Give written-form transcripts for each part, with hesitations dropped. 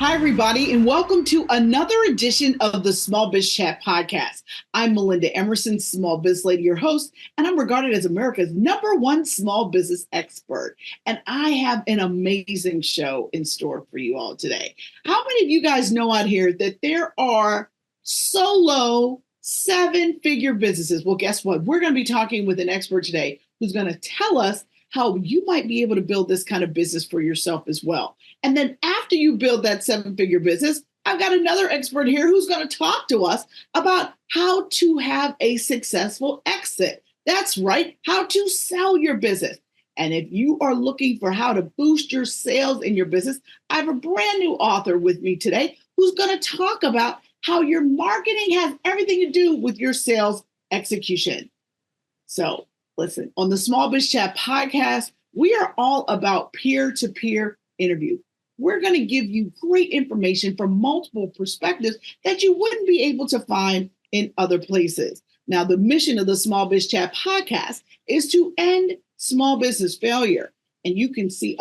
Hi, everybody, and welcome to another edition of the Small Biz Chat podcast. I'm Melinda Emerson, Small Biz Lady, your host, and I'm regarded as America's #1 small business expert. And I have an amazing show in store for you all today. How many of you guys know out here that there are solo 7-figure businesses? Well, guess what? We're going to be talking with an expert today who's going to tell us how you might be able to build this kind of business for yourself as well. And then after you build that 7-figure business, I've got another expert here who's going to talk to us about how to have a successful exit. That's right, how to sell your business. And if you are looking for how to boost your sales in your business, I have a brand new author with me today who's going to talk about how your marketing has everything to do with your sales execution. So listen, on the Small Biz Chat podcast, we are all about peer-to-peer interview. We're going to give you great information from multiple perspectives that you wouldn't be able to find in other places. Now, the mission of the Small Biz Chat podcast is to end small business failure. And you can see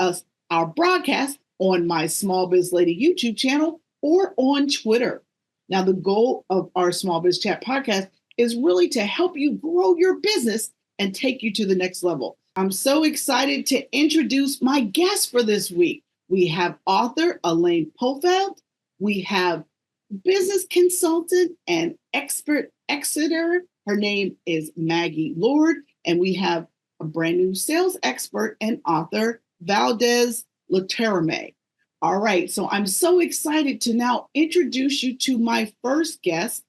our broadcast on my Small Biz Lady YouTube channel or on Twitter. Now, the goal of our Small Biz Chat podcast is really to help you grow your business and take you to the next level. I'm so excited to introduce my guest for this week. We have author Elaine Pofeldt. We have business consultant and expert exiter. Her name is Maggie Lord. And we have a brand new sales expert and author, Valdez Lasartemav. All right, so I'm so excited to now introduce you to my first guest,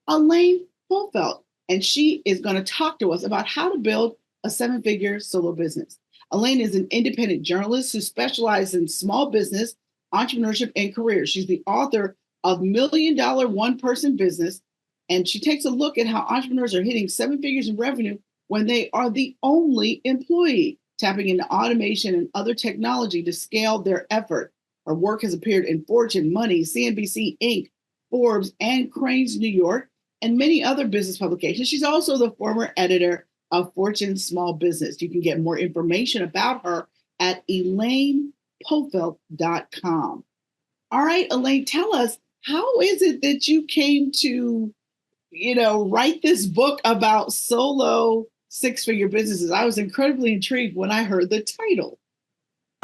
Elaine Pofeldt. And she is going to talk to us about how to build a 7-figure solo business. Elaine is an independent journalist who specializes in small business, entrepreneurship, and career. She's the author of $1 Million One-Person Business, and she takes a look at how entrepreneurs are hitting 7 figures in revenue when they are the only employee, tapping into automation and other technology to scale their effort. Her work has appeared in Fortune, Money, CNBC, Inc., Forbes, and Crain's New York, and many other business publications. She's also the former editor of Fortune Small Business. You can get more information about her at ElainePofeldt.com. All right, Elaine, tell us, how is it that you came to, write this book about solo 6-figure businesses? I was incredibly intrigued when I heard the title.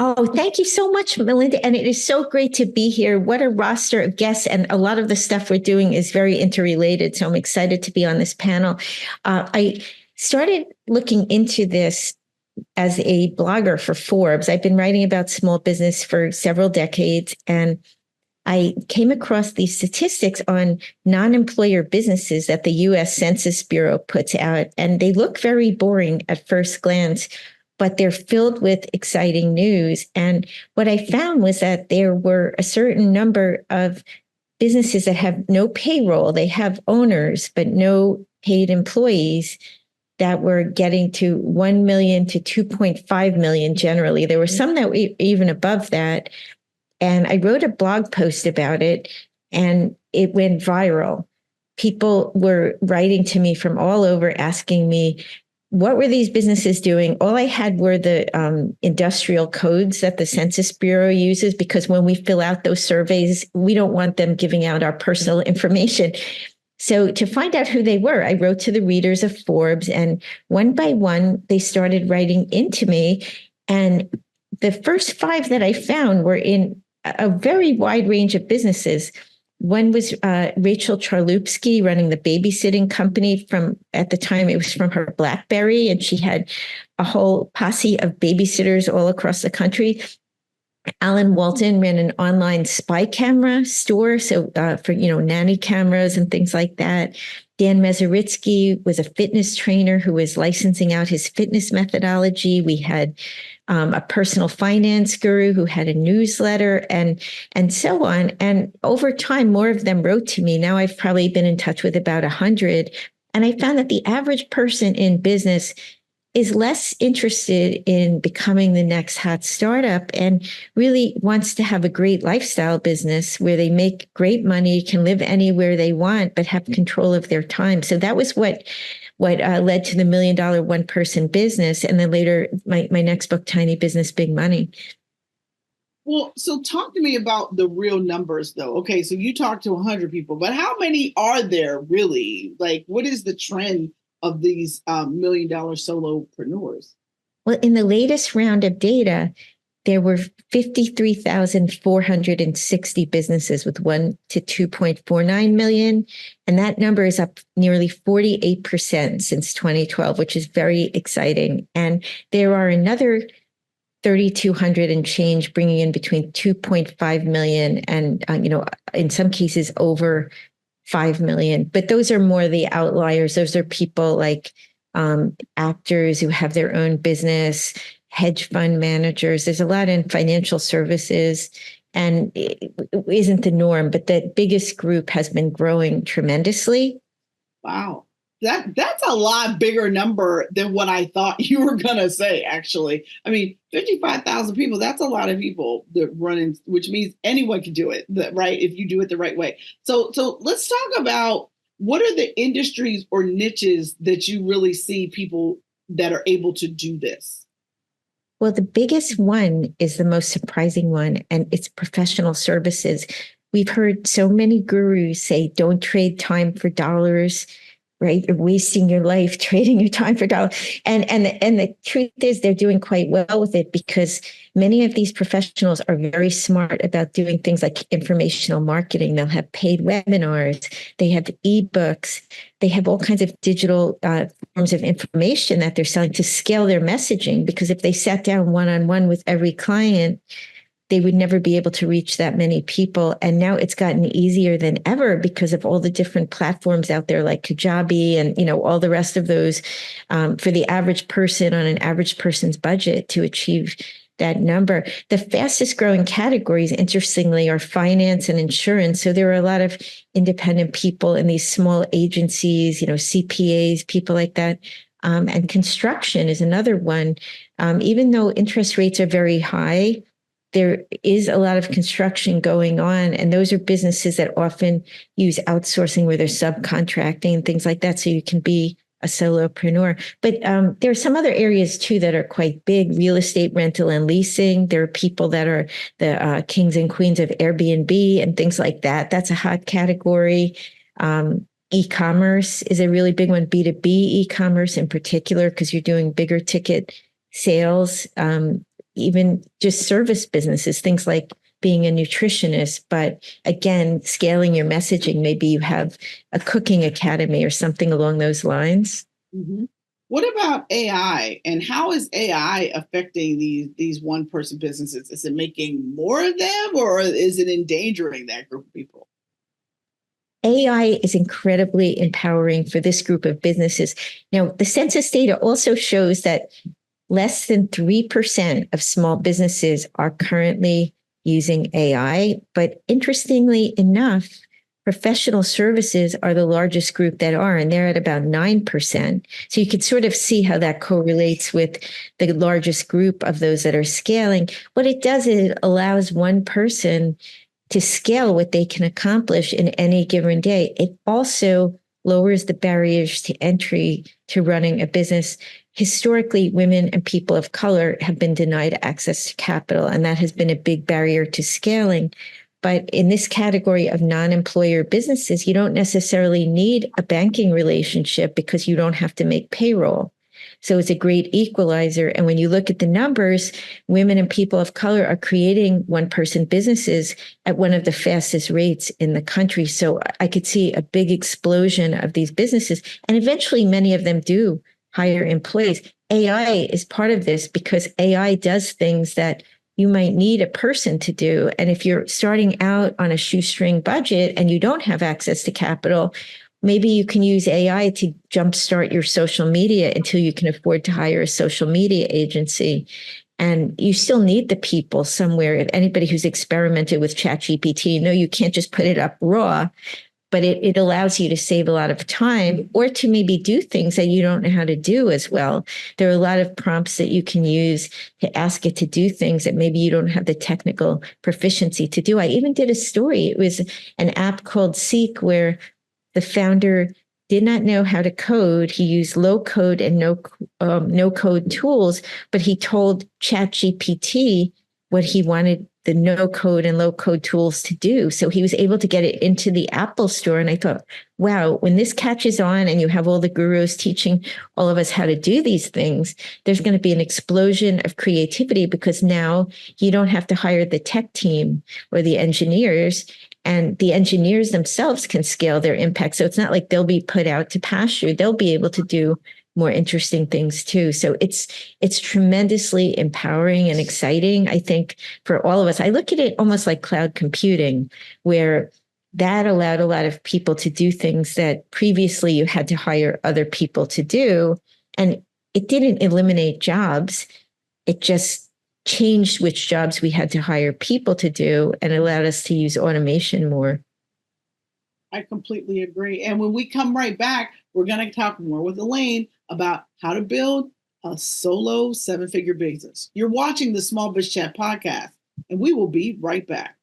Oh, thank you so much, Melinda. And it is so great to be here. What a roster of guests. And a lot of the stuff we're doing is very interrelated. So I'm excited to be on this panel. I started looking into this as a blogger for Forbes. I've been writing about small business for several decades, and I came across these statistics on non-employer businesses that the U.S. Census Bureau puts out, and they look very boring at first glance, but they're filled with exciting news. And what I found was that there were a certain number of businesses that have no payroll. They have owners, but no paid employees, that were getting to 1 million to 2.5 million generally. There were some that were even above that. And I wrote a blog post about it, and it went viral. People were writing to me from all over asking me, what were these businesses doing? All I had were the industrial codes that the Census Bureau uses, because when we fill out those surveys, we don't want them giving out our personal information. So to find out who they were, I wrote to the readers of Forbes, and one by one, they started writing into me. And the first 5 that I found were in a very wide range of businesses. One was Rachel Charlupski, running the babysitting company at the time, it was from her BlackBerry, and she had a whole posse of babysitters all across the country. Alan Walton ran an online spy camera store, so for nanny cameras and things like that. Dan Mezaritsky was a fitness trainer who was licensing out his fitness methodology. We had a personal finance guru who had a newsletter, and so on. And over time, more of them wrote to me. Now I've probably been in touch with about 100. And I found that the average person in business is less interested in becoming the next hot startup and really wants to have a great lifestyle business where they make great money, can live anywhere they want, but have control of their time. So that was what led to the $1 Million One-Person Business. And then later, my next book, Tiny Business, Big Money. Well, so talk to me about the real numbers, though. Okay, so you talked to 100 people, but how many are there really? Like, what is the trend of these $1 million solopreneurs? Well, in the latest round of data, there were 53,460 businesses with 1 to 2.49 million. And that number is up nearly 48% since 2012, which is very exciting. And there are another 3,200 and change, bringing in between 2.5 million and, in some cases over 5 million. But those are more the outliers. Those are people like actors who have their own business, hedge fund managers. There's a lot in financial services, and it isn't the norm, but the biggest group has been growing tremendously. Wow. That's a lot bigger number than what I thought you were gonna say, actually. I mean, 55,000 people, that's a lot of people that run in, which means anyone can do it, right? If you do it the right way. So let's talk about what are the industries or niches that you really see people that are able to do this? Well, the biggest one is the most surprising one, and it's professional services. We've heard so many gurus say, don't trade time for dollars, right? You're wasting your life trading your time for dollars. And the truth is they're doing quite well with it, because many of these professionals are very smart about doing things like informational marketing. They'll have paid webinars, they have ebooks, they have all kinds of digital forms of information that they're selling to scale their messaging. Because if they sat down one-on-one with every client, they would never be able to reach that many people. And now it's gotten easier than ever because of all the different platforms out there like Kajabi and, all the rest of those, for the average person on an average person's budget to achieve that number. The fastest growing categories, interestingly, are finance and insurance. So there are a lot of independent people in these small agencies, CPAs, people like that. And construction is another one. Even though interest rates are very high, there is a lot of construction going on, and those are businesses that often use outsourcing where they're subcontracting and things like that. So you can be a solopreneur. But there are some other areas too that are quite big: real estate rental and leasing. There are people that are the kings and queens of Airbnb and things like that. That's a hot category. E-commerce is a really big one, B2B e-commerce in particular, because you're doing bigger ticket sales. Even just service businesses, things like being a nutritionist, but again, scaling your messaging. Maybe you have a cooking academy or something along those lines. Mm-hmm. What about AI, and how is AI affecting these one-person businesses? Is it making more of them, or is it endangering that group of people? AI is incredibly empowering for this group of businesses. Now, the census data also shows that less than 3% of small businesses are currently using AI. But interestingly enough, professional services are the largest group that are, and they're at about 9%. So you can sort of see how that correlates with the largest group of those that are scaling. What it does is it allows one person to scale what they can accomplish in any given day. It also lowers the barriers to entry to running a business. Historically, women and people of color have been denied access to capital, and that has been a big barrier to scaling. But in this category of non-employer businesses, you don't necessarily need a banking relationship because you don't have to make payroll. So it's a great equalizer. And when you look at the numbers, women and people of color are creating one-person businesses at one of the fastest rates in the country. So I could see a big explosion of these businesses. And eventually, many of them do hire employees. AI is part of this because AI does things that you might need a person to do. And if you're starting out on a shoestring budget and you don't have access to capital, maybe you can use AI to jumpstart your social media until you can afford to hire a social media agency. And you still need the people somewhere. If anybody who's experimented with ChatGPT, you can't just put it up raw, but it allows you to save a lot of time or to maybe do things that you don't know how to do as well. There are a lot of prompts that you can use to ask it to do things that maybe you don't have the technical proficiency to do. I even did a story. It was an app called Chic where the founder did not know how to code. He used low code and no code tools, but he told ChatGPT what he wanted the no code and low code tools to do. So he was able to get it into the Apple store. And I thought, wow, when this catches on and you have all the gurus teaching all of us how to do these things, there's going to be an explosion of creativity, because now you don't have to hire the tech team or the engineers, and the engineers themselves can scale their impact. So it's not like they'll be put out to pasture. They'll be able to do more interesting things too. So it's tremendously empowering and exciting, I think, for all of us. I look at it almost like cloud computing, where that allowed a lot of people to do things that previously you had to hire other people to do. And it didn't eliminate jobs. It just changed which jobs we had to hire people to do and allowed us to use automation more. I completely agree. And when we come right back, we're going to talk more with Elaine about how to build a solo 7-figure business. You're watching the Small Biz Chat podcast, and we will be right back.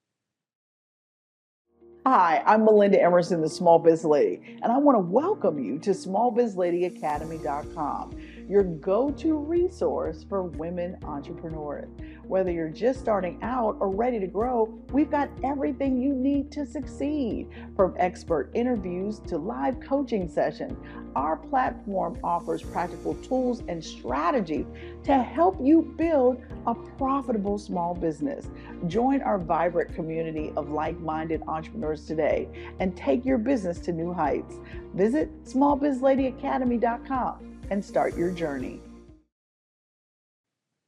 Hi, I'm Melinda Emerson, the Small Biz Lady, and I want to welcome you to SmallBizLadyAcademy.com, your go-to resource for women entrepreneurs. Whether you're just starting out or ready to grow, we've got everything you need to succeed. From expert interviews to live coaching sessions, our platform offers practical tools and strategies to help you build a profitable small business. Join our vibrant community of like-minded entrepreneurs today and take your business to new heights. Visit SmallBizLadyAcademy.com and start your journey.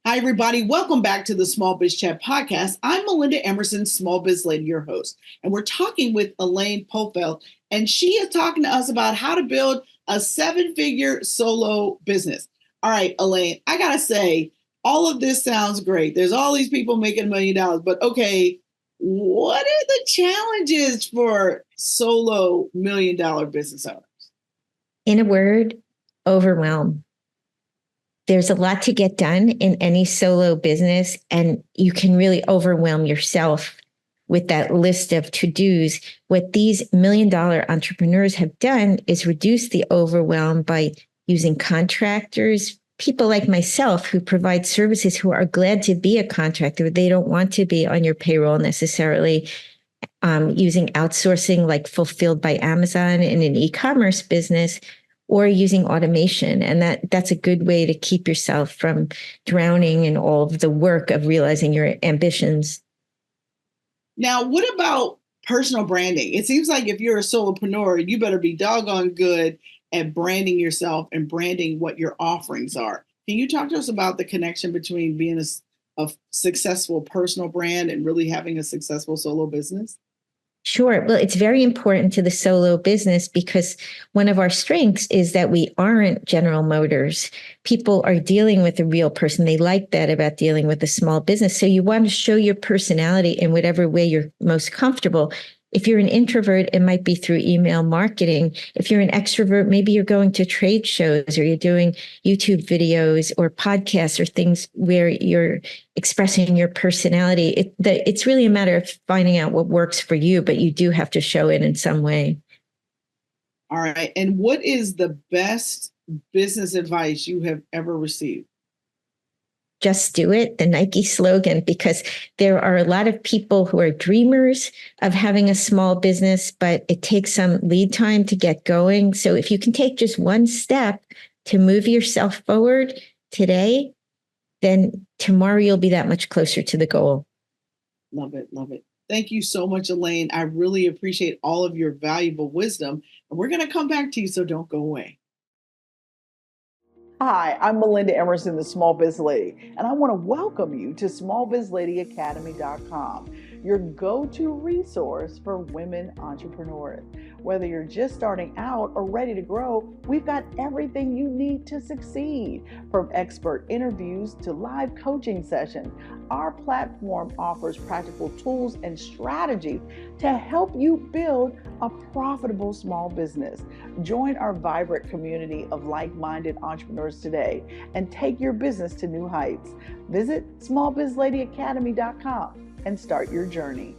Hi, everybody. Welcome back to the Small Biz Chat podcast. I'm Melinda Emerson, Small Biz Lady, your host, and we're talking with Elaine Pofeldt, and she is talking to us about how to build a 7-figure solo business. All right, Elaine, I got to say, all of this sounds great. There's all these people making $1 million, but okay, what are the challenges for solo $1 million business owners? In a word, overwhelm. There's a lot to get done in any solo business, and you can really overwhelm yourself with that list of to-dos. What these $1 million entrepreneurs have done is reduce the overwhelm by using contractors, people like myself who provide services, who are glad to be a contractor. They don't want to be on your payroll necessarily. Using outsourcing like Fulfilled by Amazon in an e-commerce business, or using automation. And that's a good way to keep yourself from drowning in all of the work of realizing your ambitions. Now, what about personal branding? It seems like if you're a solopreneur, you better be doggone good at branding yourself and branding what your offerings are. Can you talk to us about the connection between being a successful personal brand and really having a successful solo business? Sure. Well, it's very important to the solo business because one of our strengths is that we aren't General Motors. People are dealing with a real person. They like that about dealing with a small business. So you want to show your personality in whatever way you're most comfortable. If you're an introvert, it might be through email marketing. If you're an extrovert, maybe you're going to trade shows, or you're doing YouTube videos or podcasts or things where you're expressing your personality. It's really a matter of finding out what works for you, but you do have to show it in some way. All right. And what is the best business advice you have ever received? Just do it, the Nike slogan, because there are a lot of people who are dreamers of having a small business, but it takes some lead time to get going. So if you can take just one step to move yourself forward today, then tomorrow you'll be that much closer to the goal. Love it. Love it. Thank you so much, Elaine. I really appreciate all of your valuable wisdom. And we're going to come back to you, so don't go away. Hi, I'm Melinda Emerson, the Small Biz Lady, and I want to welcome you to SmallBizLadyAcademy.com, your go-to resource for women entrepreneurs. Whether you're just starting out or ready to grow, we've got everything you need to succeed. From expert interviews to live coaching sessions, our platform offers practical tools and strategies to help you build a profitable small business. Join our vibrant community of like-minded entrepreneurs today and take your business to new heights. Visit SmallBizLadyAcademy.com and start your journey.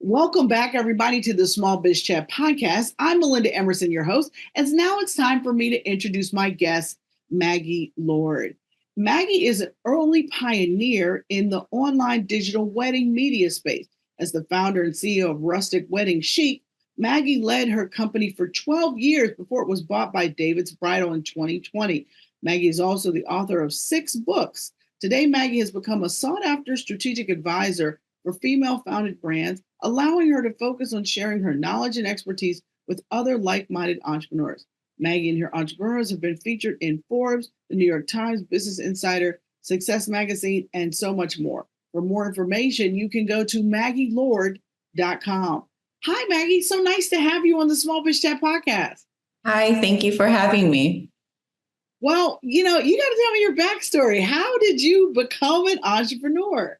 Welcome back, everybody, to the Small Biz Chat podcast. I'm Melinda Emerson, your host, and now it's time for me to introduce my guest, Maggie Lord. Maggie is an early pioneer in the online digital wedding media space. As the founder and CEO of Rustic Wedding Chic, Maggie led her company for 12 years before it was bought by David's Bridal in 2020. Maggie is also the author of 6 books. Today, Maggie has become a sought-after strategic advisor for female-founded brands, allowing her to focus on sharing her knowledge and expertise with other like-minded entrepreneurs. Maggie and her entrepreneurs have been featured in Forbes, the New York Times, Business Insider, Success Magazine, and so much more. For more information, you can go to maggielord.com. Hi, Maggie. So nice to have you on the SmallBizChat podcast. Hi, thank you for having me. Well, you got to tell me your backstory. How did you become an entrepreneur?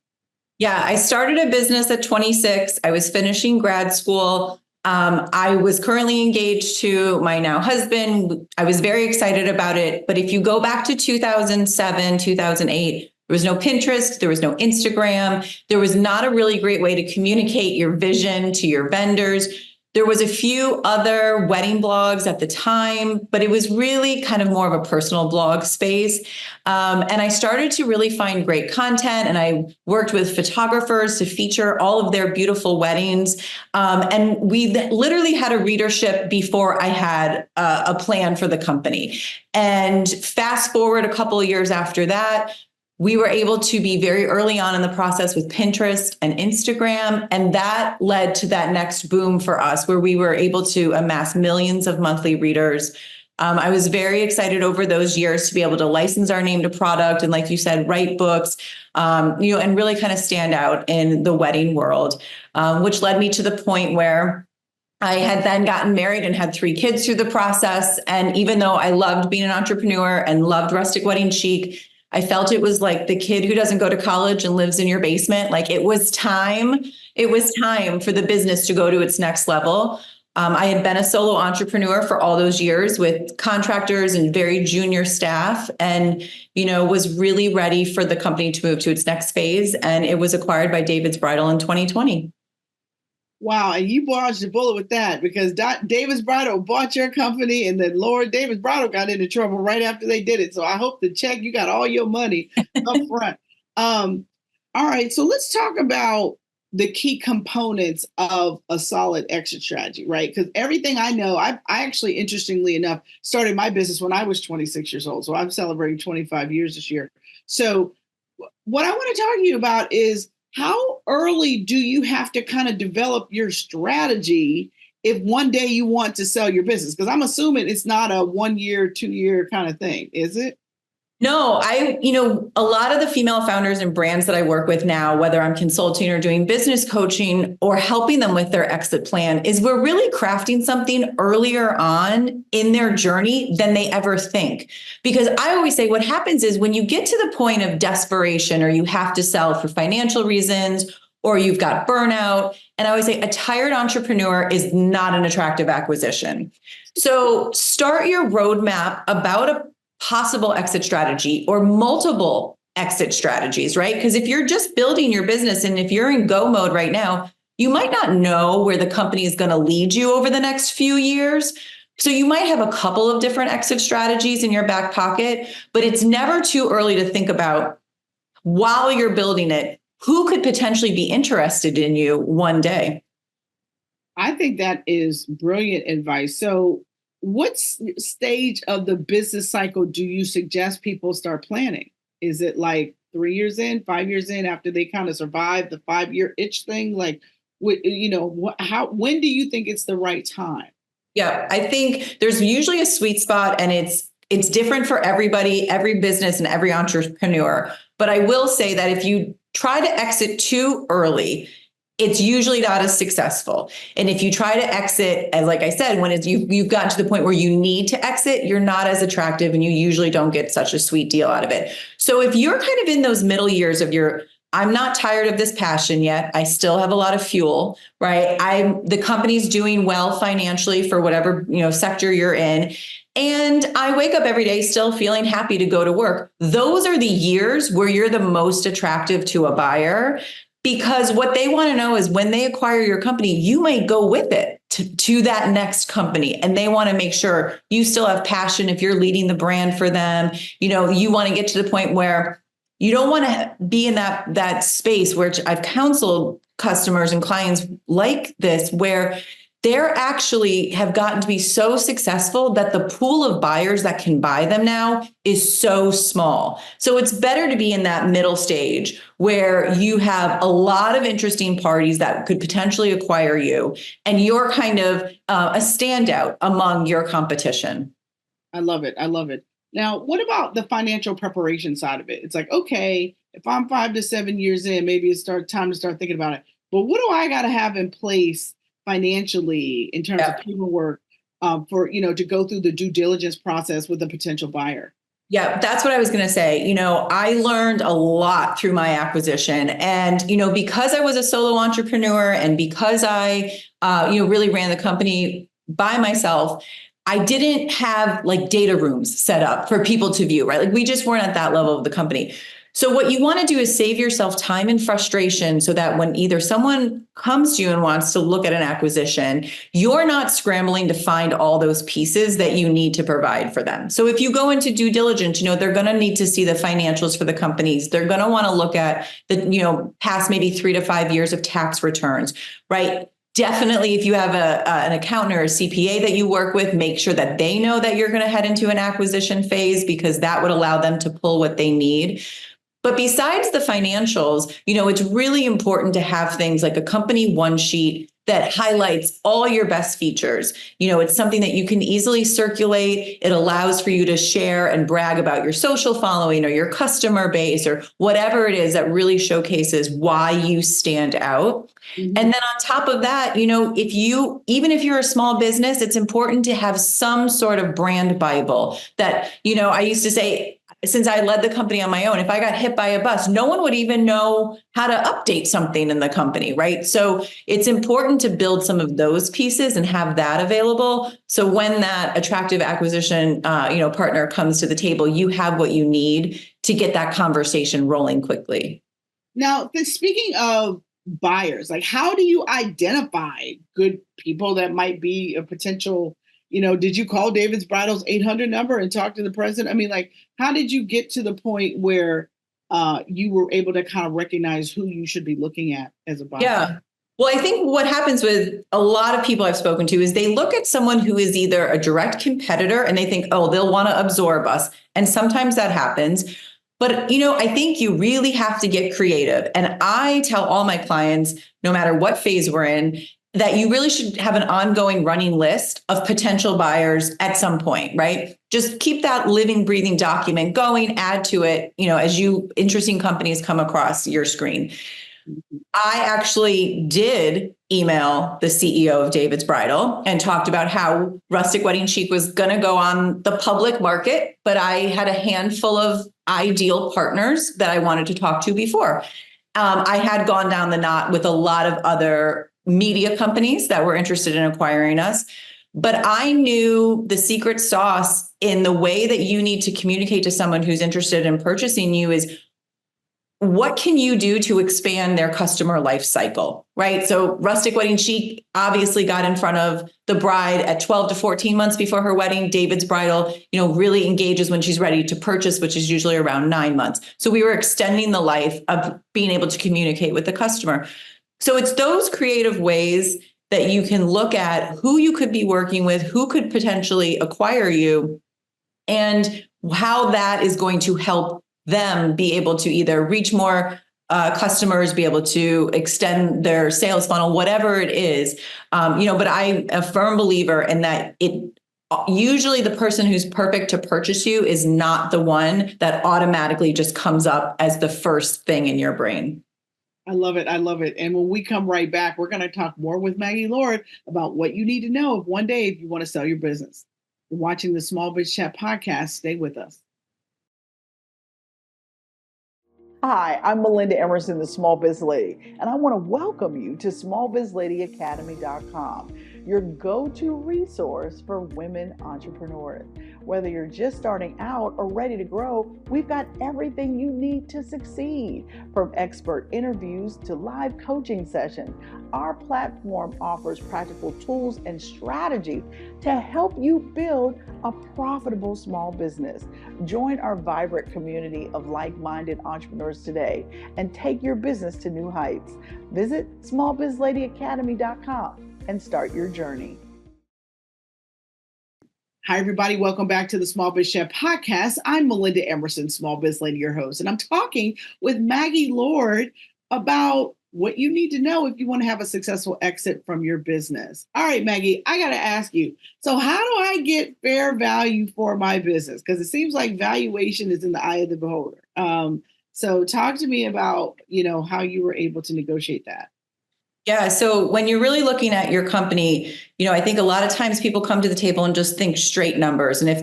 Yeah, I started a business at 26. I was finishing grad school. I was currently engaged to my now husband. I was very excited about it. But if you go back to 2007, 2008, there was no Pinterest, there was no Instagram. There was not a really great way to communicate your vision to your vendors. There was a few other wedding blogs at the time, but it was really kind of more of a personal blog space. And I started to really find great content, and I worked with photographers to feature all of their beautiful weddings. And we literally had a readership before I had a plan for the company. And fast forward a couple of years after that, we were able to be very early on in the process with Pinterest and Instagram. And that led to that next boom for us, where we were able to amass millions of monthly readers. I was very excited over those years to be able to license our name to product. And like you said, write books, and really kind of stand out in the wedding world, which led me to the point where I had then gotten married and had 3 kids through the process. And even though I loved being an entrepreneur and loved Rustic Wedding Chic, I felt it was like the kid who doesn't go to college and lives in your basement. Like it was time for the business to go to its next level. I had been a solo entrepreneur for all those years with contractors and very junior staff, and, was really ready for the company to move to its next phase. And it was acquired by David's Bridal in 2020. Wow. And you dodged the bullet with that, because David's Bridal bought your company, and then Lord, David's Bridal got into trouble right after they did it. So I hope the check, you got all your money up front. All right. So let's talk about the key components of a solid exit strategy, right? Because everything I know, I actually, interestingly enough, started my business when I was 26 years old. So I'm celebrating 25 years this year. So what I want to talk to you about is, how early do you have to kind of develop your strategy if one day you want to sell your business? Because I'm assuming it's not a 1 year, 2 year kind of thing, is it? No, a lot of the female founders and brands that I work with now, whether I'm consulting or doing business coaching or helping them with their exit plan, is we're really crafting something earlier on in their journey than they ever think. Because I always say what happens is when you get to the point of desperation, or you have to sell for financial reasons, or you've got burnout. And I always say a tired entrepreneur is not an attractive acquisition. So start your roadmap about a possible exit strategy or multiple exit strategies, right? Because if you're just building your business and if you're in go mode right now, you might not know where the company is going to lead you over the next few years. So you might have a couple of different exit strategies in your back pocket, but it's never too early to think about, while you're building it, who could potentially be interested in you one day. I think that is brilliant advice. So what stage of the business cycle do you suggest people start planning? Is it like 3 years in, 5 years in, after they kind of survive the 5-year itch thing? Like, when do you think it's the right time? Yeah, I think there's usually a sweet spot, and it's different for everybody, every business and every entrepreneur. But I will say that if you try to exit too early, it's usually not as successful. And if you try to exit, as like I said, when you've gotten to the point where you need to exit, you're not as attractive, and you usually don't get such a sweet deal out of it. So if you're kind of in those middle years of I'm not tired of this passion yet, I still have a lot of fuel, right? The company's doing well financially for whatever, sector you're in. And I wake up every day still feeling happy to go to work. Those are the years where you're the most attractive to a buyer. Because what they want to know is when they acquire your company, you may go with it to that next company. And they want to make sure you still have passion if you're leading the brand for them. You want to get to the point where you don't want to be in that space where I've counseled customers and clients like this, where they're actually have gotten to be so successful that the pool of buyers that can buy them now is so small. So it's better to be in that middle stage where you have a lot of interesting parties that could potentially acquire you, and you're kind of a standout among your competition. I love it. I love it. Now, what about the financial preparation side of it? It's like, okay, if I'm 5 to 7 years in, maybe it's time to start thinking about it. But what do I got to have in place financially in terms of paperwork for, to go through the due diligence process with a potential buyer? Yeah, that's what I was going to say. I learned a lot through my acquisition, and, because I was a solo entrepreneur and because I, really ran the company by myself, I didn't have like data rooms set up for people to view, right? Like we just weren't at that level of the company. So what you want to do is save yourself time and frustration so that when either someone comes to you and wants to look at an acquisition, you're not scrambling to find all those pieces that you need to provide for them. So if you go into due diligence, they're going to need to see the financials for the companies. They're going to want to look at the, past maybe 3 to 5 years of tax returns, right? Definitely, if you have an accountant or a CPA that you work with, make sure that they know that you're going to head into an acquisition phase, because that would allow them to pull what they need. But besides the financials, it's really important to have things like a company one sheet that highlights all your best features. It's something that you can easily circulate. It allows for you to share and brag about your social following or your customer base or whatever it is that really showcases why you stand out. Mm-hmm. And then on top of that, even if you're a small business, it's important to have some sort of brand Bible that, I used to say, since I led the company on my own, if I got hit by a bus, no one would even know how to update something in the company, right? So it's important to build some of those pieces and have that available. So when that attractive acquisition, partner comes to the table, you have what you need to get that conversation rolling quickly. Now, speaking of buyers, like how do you identify good people that might be a potential? Did you call David's Bridal's 800 number and talk to the president? I mean, like, how did you get to the point where you were able to kind of recognize who you should be looking at as a buyer? Yeah. Well, I think what happens with a lot of people I've spoken to is they look at someone who is either a direct competitor and they think, oh, they'll want to absorb us. And sometimes that happens. But, I think you really have to get creative. And I tell all my clients, no matter what phase we're in, that you really should have an ongoing running list of potential buyers at some point, right? Just keep that living, breathing document going, add to it, as interesting companies come across your screen. I actually did email the CEO of David's Bridal and talked about how Rustic Wedding Chic was going to go on the public market, but I had a handful of ideal partners that I wanted to talk to before. I had gone down the knot with a lot of other media companies that were interested in acquiring us. But I knew the secret sauce in the way that you need to communicate to someone who's interested in purchasing you is what can you do to expand their customer life cycle, right? So Rustic Wedding Chic obviously got in front of the bride at 12 to 14 months before her wedding. David's Bridal, really engages when she's ready to purchase, which is usually around 9 months. So we were extending the life of being able to communicate with the customer. So it's those creative ways that you can look at who you could be working with, who could potentially acquire you, and how that is going to help them be able to either reach more customers, be able to extend their sales funnel, whatever it is. But I'm a firm believer in that usually the person who's perfect to purchase you is not the one that automatically just comes up as the first thing in your brain. I love it. I love it. And when we come right back, we're going to talk more with Maggie Lord about what you need to know if one day if you want to sell your business. You're watching the Small Biz Chat podcast. Stay with us. Hi, I'm Melinda Emerson, the Small Biz Lady, and I want to welcome you to smallbizladyacademy.com. your go-to resource for women entrepreneurs. Whether you're just starting out or ready to grow, we've got everything you need to succeed. From expert interviews to live coaching sessions, our platform offers practical tools and strategies to help you build a profitable small business. Join our vibrant community of like-minded entrepreneurs today and take your business to new heights. Visit smallbizladyacademy.com and start your journey. Hi, everybody. Welcome back to the SmallBizChat podcast. I'm Melinda Emerson, Small Biz Lady, your host, and I'm talking with Maggie Lord about what you need to know if you want to have a successful exit from your business. All right, Maggie, I got to ask you, so how do I get fair value for my business? Because it seems like valuation is in the eye of the beholder. So talk to me about, how you were able to negotiate that. Yeah. So when you're really looking at your company, I think a lot of times people come to the table and just think straight numbers. And if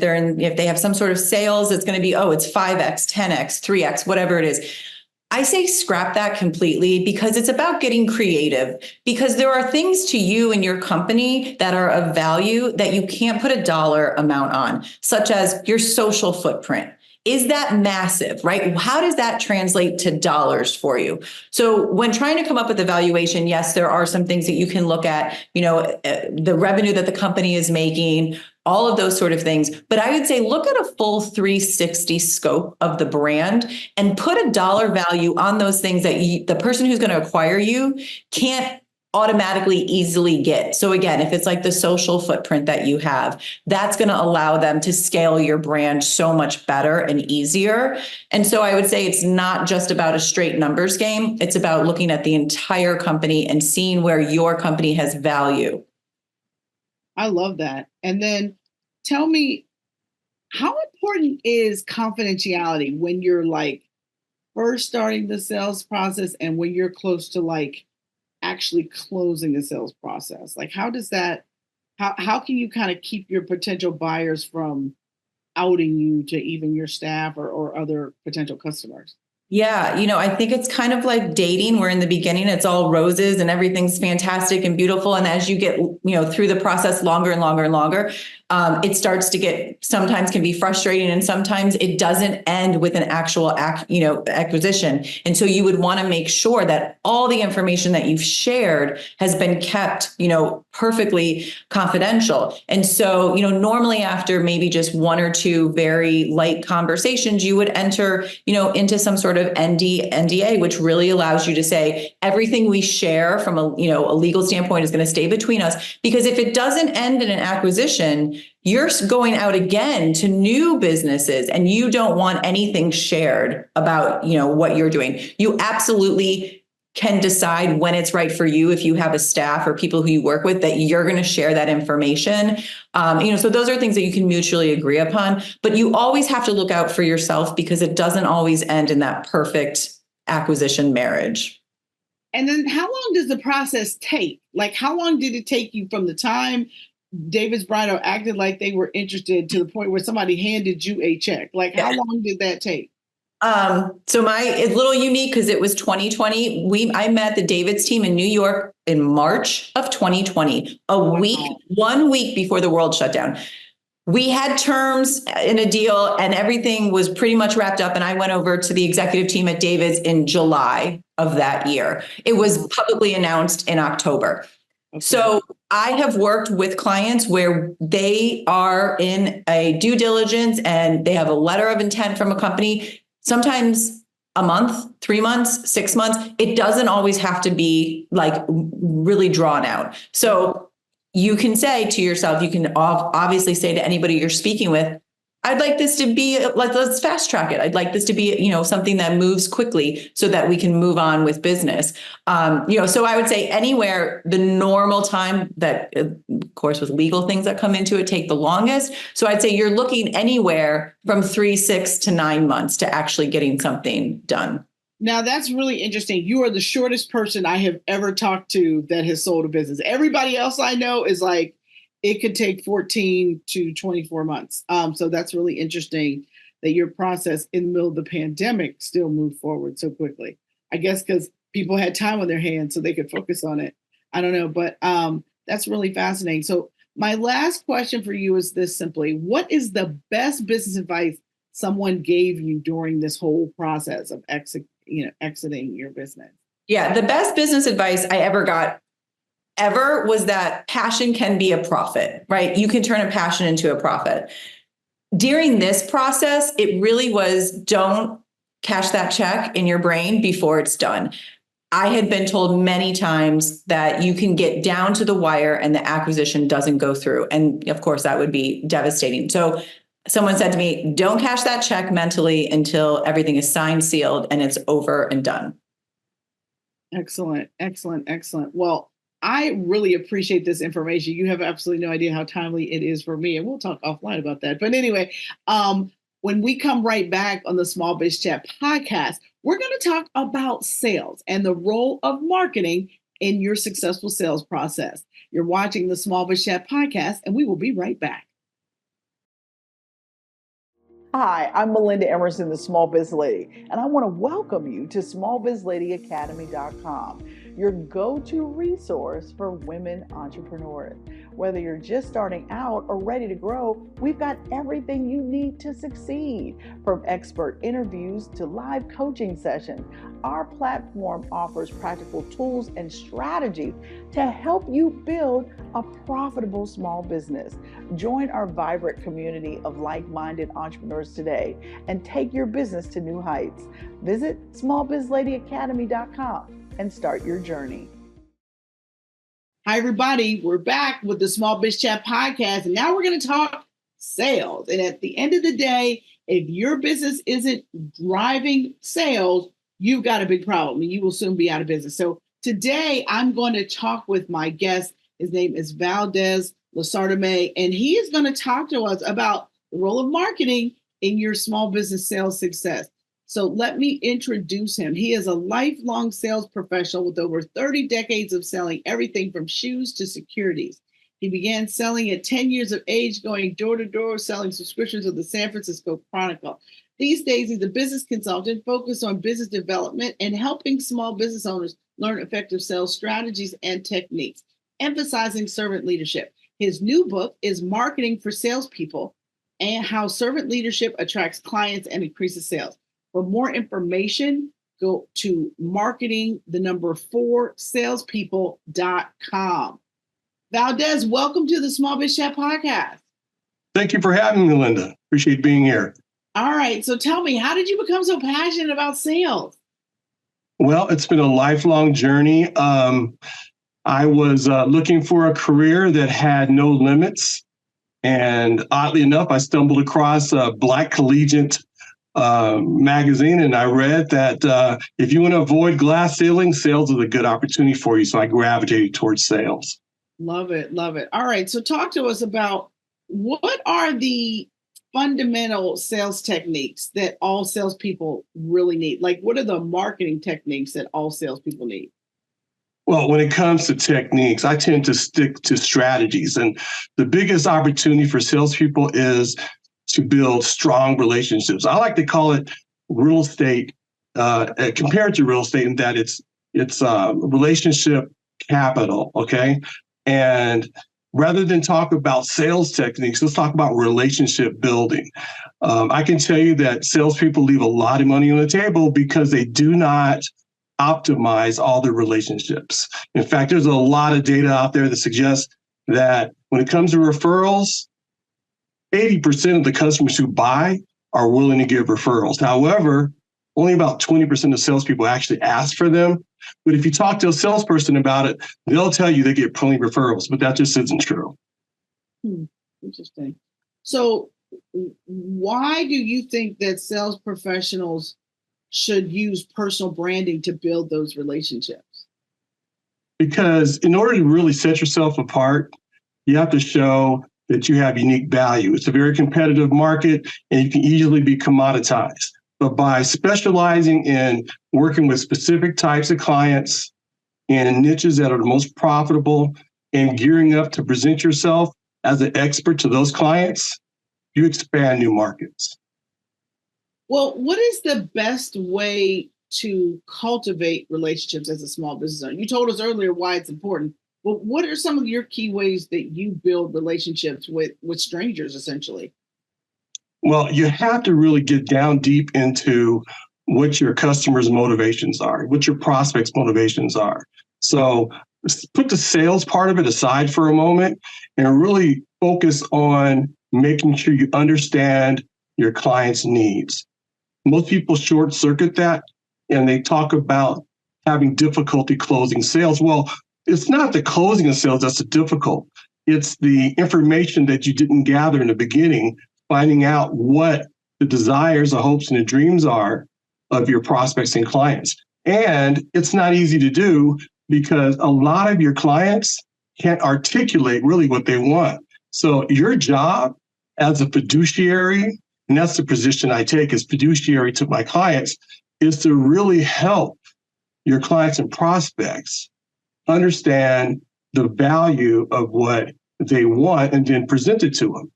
they have some sort of sales, it's going to be, it's 5X, 10X, 3X, whatever it is. I say scrap that completely, because it's about getting creative, because there are things to you and your company that are of value that you can't put a dollar amount on, such as your social footprint. Is that massive, right? How does that translate to dollars for you? So when trying to come up with a valuation, yes, there are some things that you can look at, the revenue that the company is making, all of those sort of things. But I would say look at a full 360 scope of the brand and put a dollar value on those things that the person who's going to acquire you can't automatically easily get. So again, if it's like the social footprint that you have, that's going to allow them to scale your brand so much better and easier. And so I would say it's not just about a straight numbers game. It's about looking at the entire company and seeing where your company has value. I love that. And then tell me, how important is confidentiality when you're first starting the sales process and when you're close to actually closing the sales process? How does that, how can you kind of keep your potential buyers from outing you to even your staff or other potential customers? Yeah, I think it's kind of like dating, where in the beginning it's all roses and everything's fantastic and beautiful. And as you get, through the process longer and longer and longer, it starts to get, sometimes can be frustrating, and sometimes it doesn't end with an actual acquisition. And so you would want to make sure that all the information that you've shared has been kept, perfectly confidential. And so, normally after maybe just one or two very light conversations, you would enter, into some sort of NDA, which really allows you to say everything we share from a legal standpoint is going to stay between us. Because if it doesn't end in an acquisition, you're going out again to new businesses and you don't want anything shared about, what you're doing. You absolutely can decide when it's right for you, if you have a staff or people who you work with, that you're going to share that information. So those are things that you can mutually agree upon, but you always have to look out for yourself, because it doesn't always end in that perfect acquisition marriage. And then how long does the process take? How long did it take you from the time David's Bridal acted like they were interested to the point where somebody handed you a check? How long did that take? So it's a little unique because it was 2020. I met the David's team in New York in March of 2020, one week before the world shut down. We had terms in a deal and everything was pretty much wrapped up. And I went over to the executive team at David's in July of that year. It was publicly announced in October. Okay. So I have worked with clients where they are in a due diligence and they have a letter of intent from a company, sometimes a month, 3 months, 6 months. It doesn't always have to be really drawn out. So you can say to yourself, you can obviously say to anybody you're speaking with, I'd like this to be let's fast track it. I'd like this to be, something that moves quickly so that we can move on with business. So I would say anywhere, the normal time that, of course, with legal things that come into it, take the longest. So I'd say you're looking anywhere from 3, 6 to 9 months to actually getting something done. Now, that's really interesting. You are the shortest person I have ever talked to that has sold a business. Everybody else I know is it could take 14 to 24 months. So that's really interesting that your process in the middle of the pandemic still moved forward so quickly. I guess because people had time on their hands so they could focus on it. I don't know, but That's really fascinating. So my last question for you is this simply: what is the best business advice someone gave you during this whole process of exiting your business? Yeah, the best business advice I ever got was that passion can be a profit, right? You can turn a passion into a profit. During this process, it really was, don't cash that check in your brain before it's done. I had been told many times that you can get down to the wire and the acquisition doesn't go through. And of course, that would be devastating. So someone said to me, don't cash that check mentally until everything is signed, sealed, and it's over and done. Excellent, excellent, excellent. Well, I really appreciate this information. You have absolutely no idea how timely it is for me. And we'll talk offline about that. But anyway, when we come right back on the Small Biz Chat podcast, we're going to talk about sales and the role of marketing in your successful sales process. You're watching the Small Biz Chat podcast, and we will be right back. Hi, I'm Melinda Emerson, the Small Biz Lady, and I want to welcome you to SmallBizLadyAcademy.com, your go-to resource for women entrepreneurs. Whether you're just starting out or ready to grow, we've got everything you need to succeed. From expert interviews to live coaching sessions, our platform offers practical tools and strategies to help you build a profitable small business. Join our vibrant community of like-minded entrepreneurs today and take your business to new heights. Visit SmallBizLadyAcademy.com and start your journey. Hi, everybody. We're back with the Small Biz Chat podcast, and now we're going to talk sales. And at the end of the day, if your business isn't driving sales, you've got a big problem, and you will soon be out of business. So today, I'm going to talk with my guest. His name is Valdez Lasartemav, and he is going to talk to us about the role of marketing in your small business sales success. So let me introduce him. He is a lifelong sales professional with over 30 decades of selling everything from shoes to securities. He began selling at 10 years of age, going door to door, selling subscriptions of the San Francisco Chronicle. These days, he's a business consultant focused on business development and helping small business owners learn effective sales strategies and techniques, emphasizing servant leadership. His new book is Marketing for Salespeople and How Servant Leadership Attracts Clients and Increases Sales. For more information, go to marketing4salespeople.com. Valdez, welcome to the Small Biz Chat podcast. Thank you for having me, Linda. Appreciate being here. All right. So tell me, how did you become so passionate about sales? Well, it's been a lifelong journey. I was looking for a career that had no limits. And oddly enough, I stumbled across a Black Collegiate magazine, and I read that if you want to avoid glass ceilings, sales is a good opportunity for you. So I gravitated towards sales. Love it. Love it. All right. So talk to us about what are the fundamental sales techniques that all salespeople really need? Like, what are the marketing techniques that all salespeople need? Well, when it comes to techniques, I tend to stick to strategies. And the biggest opportunity for salespeople is to build strong relationships. I like to call it real estate, compared to real estate, in that it's relationship capital, okay? And rather than talk about sales techniques, let's talk about relationship building. I can tell you that salespeople leave a lot of money on the table because they do not optimize all their relationships. In fact, there's a lot of data out there that suggests that when it comes to referrals, 80% of the customers who buy are willing to give referrals. However, only about 20% of salespeople actually ask for them. But if you talk to a salesperson about it, they'll tell you they get plenty of referrals, but that just isn't true. Interesting. So why do you think that sales professionals should use personal branding to build those relationships? Because in order to really set yourself apart, you have to show that you have unique value. It's a very competitive market, and you can easily be commoditized. But by specializing in working with specific types of clients in niches that are the most profitable and gearing up to present yourself as an expert to those clients, you expand new markets. Well, what is the best way to cultivate relationships as a small business owner? You told us earlier why it's important, Well, what are some of your key ways that you build relationships with strangers, essentially? Well, you have to really get down deep into what your customers' motivations are, what your prospects' motivations are. So put the sales part of it aside for a moment and really focus on making sure you understand your client's needs. Most people short circuit that and they talk about having difficulty closing sales. Well, it's not the closing of sales that's difficult. It's the information that you didn't gather in the beginning, finding out what the desires, the hopes, and the dreams are of your prospects and clients. And it's not easy to do because a lot of your clients can't articulate really what they want. So your job as a fiduciary, and that's the position I take as fiduciary to my clients, is to really help your clients and prospects understand the value of what they want and then present it to them.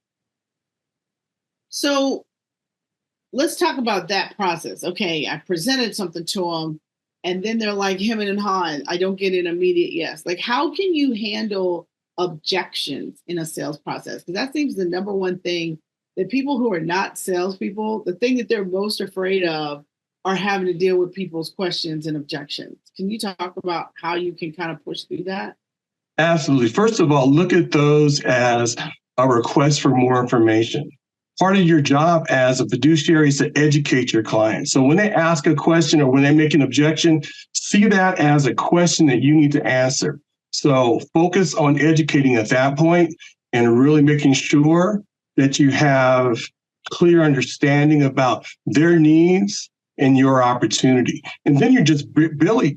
So let's talk about that process. Okay, I presented something to them, and then they're like hemming and hawing. I don't get an immediate yes. Like, how can you handle objections in a sales process? Because that seems the number one thing that people who are not salespeople, the thing that they're most afraid of are having to deal with people's questions and objections. Can you talk about how you can kind of push through that? Absolutely. First of all, look at those as a request for more information. Part of your job as a fiduciary is to educate your clients. So when they ask a question or when they make an objection, see that as a question that you need to answer. So focus on educating at that point and really making sure that you have clear understanding about their needs and your opportunity. And then you're just really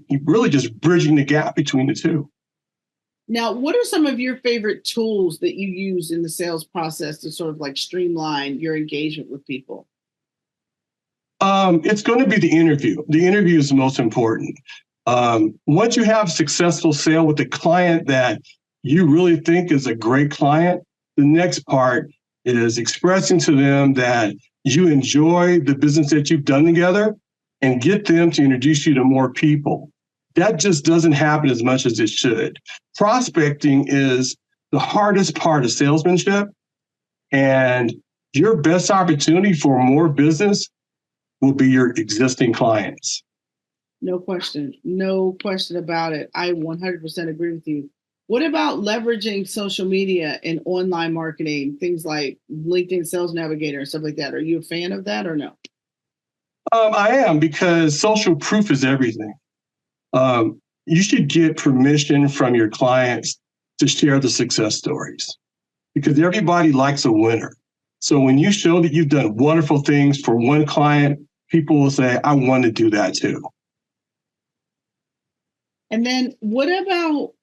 just bridging the gap between the two. Now, what are some of your favorite tools that you use in the sales process to sort of like streamline your engagement with people? It's going to be the interview. The interview is the most important. Once you have a successful sale with a client that you really think is a great client, the next part is expressing to them that you enjoy the business that you've done together and get them to introduce you to more people. That just doesn't happen as much as it should. Prospecting is the hardest part of salesmanship, and your best opportunity for more business will be your existing clients. No question. No question about it. I 100% agree with you. What about leveraging social media and online marketing, things like LinkedIn Sales Navigator and stuff like that? Are you a fan of that or no? I am, because social proof is everything. You should get permission from your clients to share the success stories because everybody likes a winner. So when you show that you've done wonderful things for one client, people will say, I want to do that too. And then what about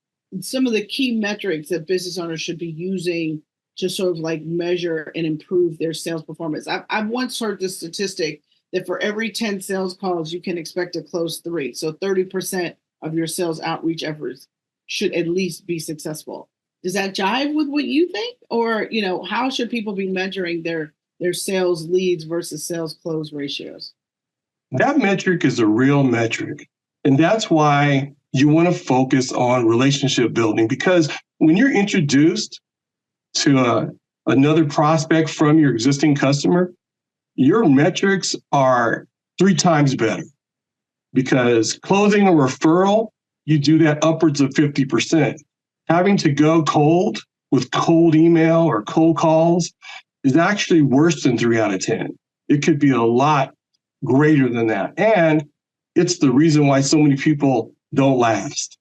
some of the key metrics that business owners should be using to sort of like measure and improve their sales performance? I've once heard this statistic that for every 10 sales calls, you can expect to close 3. So 30% of your sales outreach efforts should at least be successful. Does that jive with what you think? Or, how should people be measuring their sales leads versus sales close ratios? That metric is a real metric. And that's why you want to focus on relationship building, because when you're introduced to another prospect from your existing customer, your metrics are 3 times better, because closing a referral, you do that upwards of 50%. Having to go cold with cold email or cold calls is actually worse than 3 out of 10. It could be a lot greater than that. And it's the reason why so many people don't last.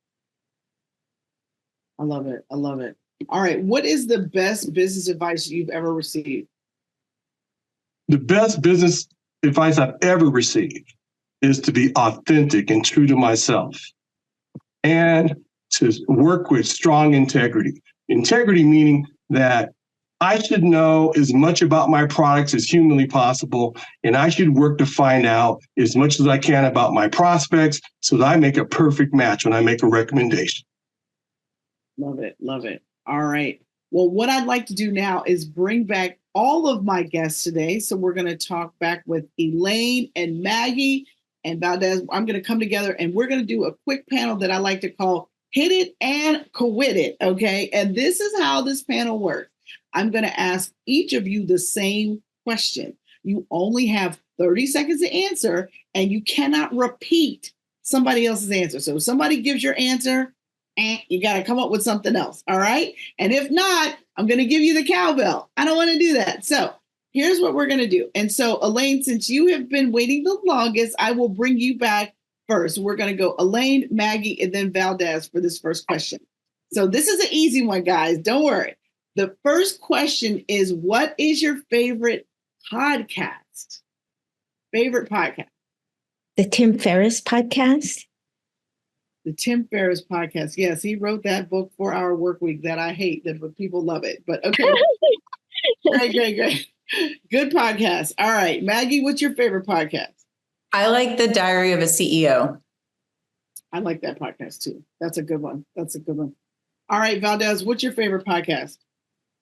I love it. I love it. All right. What is the best business advice you've ever received? The best business advice I've ever received is to be authentic and true to myself and to work with strong integrity. Integrity meaning that I should know as much about my products as humanly possible, and I should work to find out as much as I can about my prospects so that I make a perfect match when I make a recommendation. Love it. Love it. All right. Well, what I'd like to do now is bring back all of my guests today. So we're going to talk back with Elaine and Maggie and Valdez. I'm going to come together and we're going to do a quick panel that I like to call hit it and quit it, okay? And this is how this panel works. I'm going to ask each of you the same question. You only have 30 seconds to answer, and you cannot repeat somebody else's answer. So if somebody gives your answer, you got to come up with something else, all right? And if not, I'm going to give you the cowbell. I don't want to do that. So here's what we're going to do. And so, Elaine, since you have been waiting the longest, I will bring you back first. We're going to go Elaine, Maggie, and then Valdez for this first question. So this is an easy one, guys. Don't worry. The first question is, what is your favorite podcast? Favorite podcast? The Tim Ferriss podcast. The Tim Ferriss podcast. Yes, he wrote that book, 4 Hour Workweek, that I hate, but people love it. But okay. Great. Good podcast. All right. Maggie, what's your favorite podcast? I like The Diary of a CEO. I like that podcast too. That's a good one. All right, Valdez, what's your favorite podcast?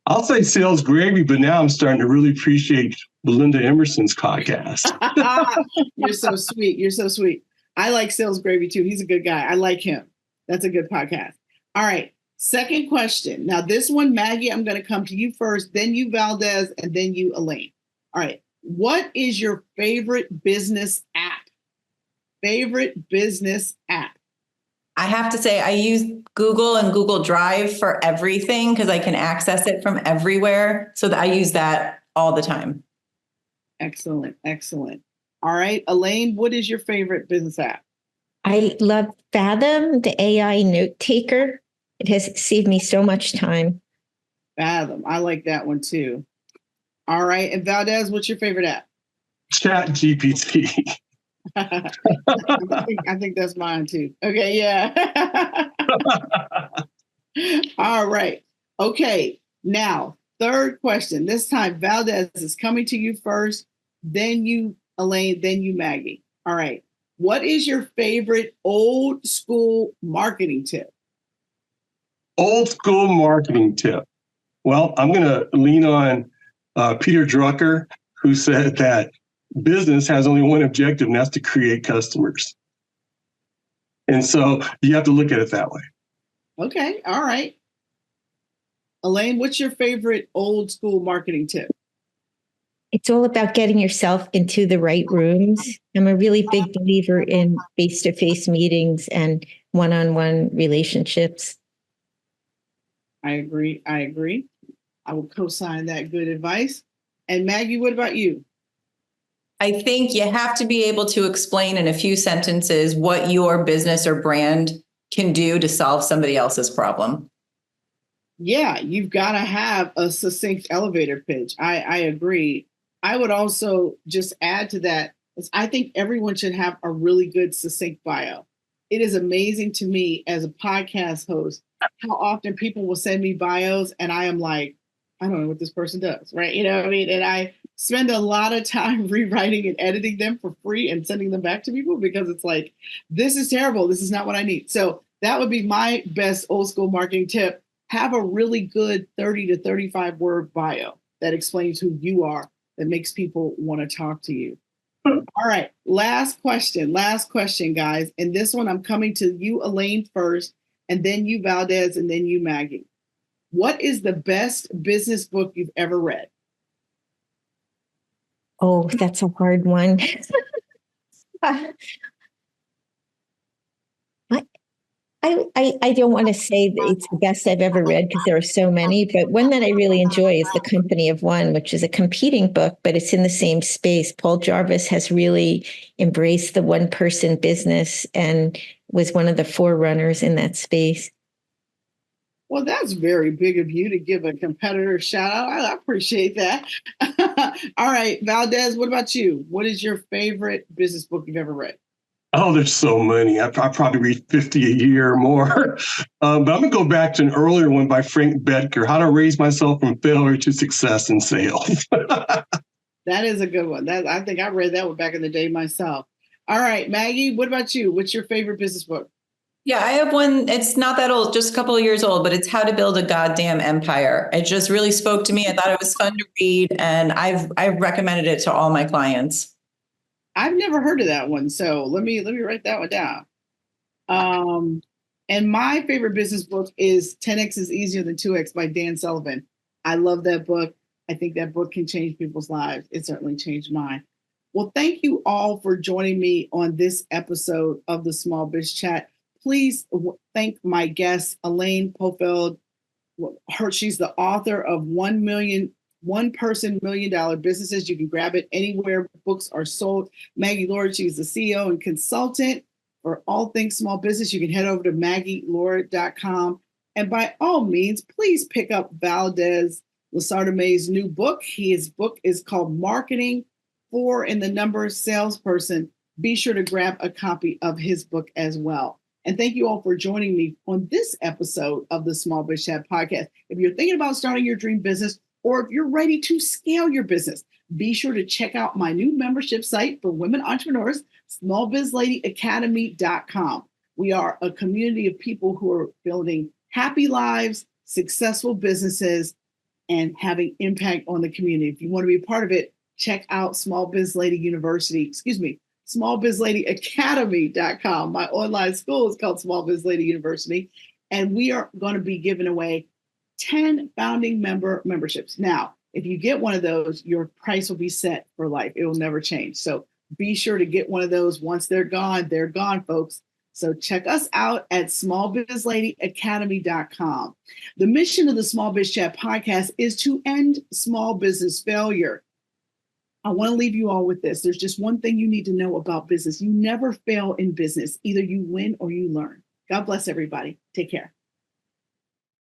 I'll say Sales Gravy, but now I'm starting to really appreciate Melinda Emerson's podcast. You're so sweet. I like Sales Gravy too. He's a good guy. I like him. That's a good podcast. All right. Second question. Now, this one, Maggie, I'm going to come to you first, then you, Valdez, and then you, Elaine. All right. What is your favorite business app? Favorite business app? I have to say I use Google and Google Drive for everything because I can access it from everywhere. So that I use that all the time. Excellent. All right, Elaine, what is your favorite business app? I love Fathom, the AI note taker. It has saved me so much time. Fathom. I like that one too. All right. And Valdez, what's your favorite app? Chat GPT. I think that's mine too. Okay. Yeah. All right. Okay. Now, third question. This time, Valdez is coming to you first, then you, Elaine, then you, Maggie. All right. What is your favorite old school marketing tip? Old school marketing tip. Well, I'm going to lean on Peter Drucker, who said that business has only one objective, and that's to create customers. And so you have to look at it that way. Okay. All right. Elaine, what's your favorite old school marketing tip? It's all about getting yourself into the right rooms. I'm a really big believer in face-to-face meetings and one-on-one relationships. I agree. I will co-sign that good advice. And Maggie, what about you? I think you have to be able to explain in a few sentences what your business or brand can do to solve somebody else's problem. Yeah, you've got to have a succinct elevator pitch. I agree. I would also just add to that, is I think everyone should have a really good succinct bio. It is amazing to me as a podcast host how often people will send me bios and I am like, I don't know what this person does, right? You know what I mean? And I spend a lot of time rewriting and editing them for free and sending them back to people because it's like, this is terrible. This is not what I need. So that would be my best old school marketing tip. Have a really good 30 to 35 word bio that explains who you are, that makes people want to talk to you. All right. Last question, guys. And this one, I'm coming to you, Elaine, first, and then you, Valdez, and then you, Maggie. What is the best business book you've ever read? Oh, that's a hard one. I don't want to say that it's the best I've ever read because there are so many, but one that I really enjoy is The Company of One, which is a competing book, but it's in the same space. Paul Jarvis has really embraced the one-person business and was one of the forerunners in that space. Well, that's very big of you to give a competitor a shout out. I appreciate that. All right, Valdez, what about you? What is your favorite business book you've ever read? Oh, there's so many. I probably read 50 a year or more. But I'm going to go back to an earlier one by Frank Bettger, How to Raise Myself from Failure to Success in Sales. That is a good one. I think I read that one back in the day myself. All right, Maggie, what about you? What's your favorite business book? Yeah, I have one. It's not that old, just a couple of years old, but it's How to Build a Goddamn Empire. It just really spoke to me. I thought it was fun to read, and I've recommended it to all my clients. I've never heard of that one, so let me write that one down. And my favorite business book is 10X is Easier Than 2X by Dan Sullivan. I love that book. I think that book can change people's lives. It certainly changed mine. Well, thank you all for joining me on this episode of the Small Biz Chat. Please thank my guest, Elaine Pofeldt. She's the author of One Person $1 Million Businesses. You can grab it anywhere books are sold. Maggie Lord, she's the CEO and consultant for all things small business. You can head over to maggielord.com. And by all means, please pick up Valdez Lasartemav's new book. His book is called Marketing for in the Number Salesperson. Be sure to grab a copy of his book as well. And thank you all for joining me on this episode of the Small Biz Chat podcast. If you're thinking about starting your dream business, or if you're ready to scale your business, be sure to check out my new membership site for women entrepreneurs, SmallBizLadyAcademy.com. We are a community of people who are building happy lives, successful businesses, and having impact on the community. If you want to be a part of it, check out SmallBizLadyAcademy.com. My online school is called Small Biz Lady University, and we are going to be giving away 10 founding memberships. Now, if you get one of those, your price will be set for life. It will never change. So be sure to get one of those. Once they're gone, folks. So check us out at SmallBizLadyAcademy.com. The mission of the Small Biz Chat podcast is to end small business failure. I want to leave you all with this. There's just one thing you need to know about business. You never fail in business. Either you win or you learn. God bless everybody. Take care.